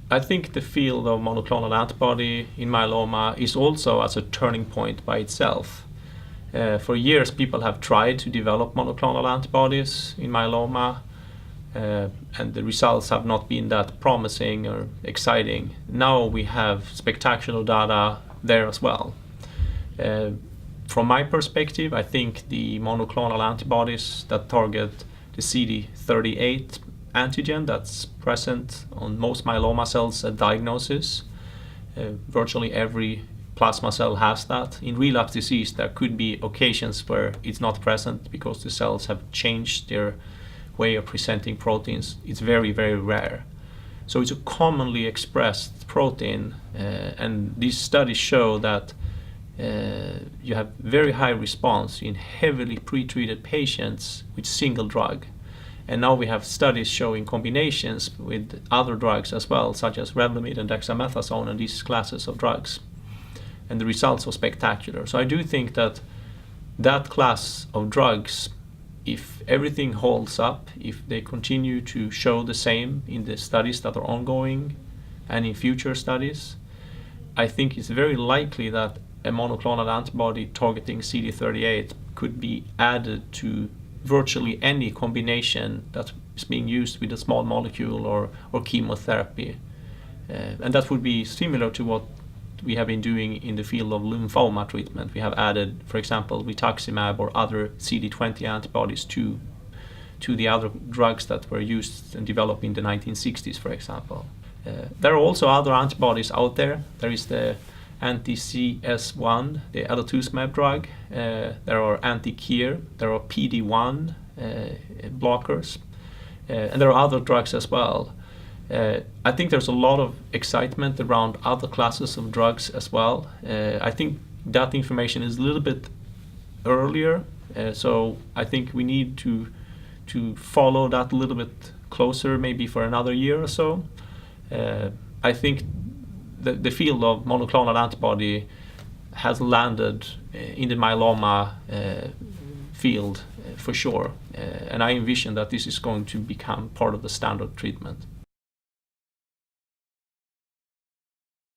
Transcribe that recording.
I think the field of monoclonal antibody in myeloma is also as a turning point by itself. For years, people have tried to develop monoclonal antibodies in myeloma, and the results have not been that promising or exciting. Now we have spectacular data there as well. From my perspective, I think the monoclonal antibodies that target the CD38 antigen that's present on most myeloma cells at diagnosis, virtually every plasma cell has that. In relapse disease, there could be occasions where it's not present because the cells have changed their way of presenting proteins. It's very, very rare. So it's a commonly expressed protein, and these studies show that you have very high response in heavily pretreated patients with single drug. And now we have studies showing combinations with other drugs as well, such as Revlimid and dexamethasone and these classes of drugs. And the results are spectacular. So I do think that that class of drugs, if everything holds up, if they continue to show the same in the studies that are ongoing and in future studies, I think it's very likely that a monoclonal antibody targeting CD38 could be added to virtually any combination that is being used with a small molecule or chemotherapy. And that would be similar to what we have been doing in the field of lymphoma treatment. We have added, for example, rituximab or other CD20 antibodies to the other drugs that were used and developed in the 1960s, for example. There are also other antibodies out there. There is the anti-CS1, the elotuzumab drug. There are anti-KIR, there are PD-1 blockers, and there are other drugs as well. I think there's a lot of excitement around other classes of drugs as well. I think that information is a little bit earlier, so I think we need to follow that a little bit closer, maybe for another year or so. I think the field of monoclonal antibody has landed in the myeloma field for sure, and I envision that this is going to become part of the standard treatment.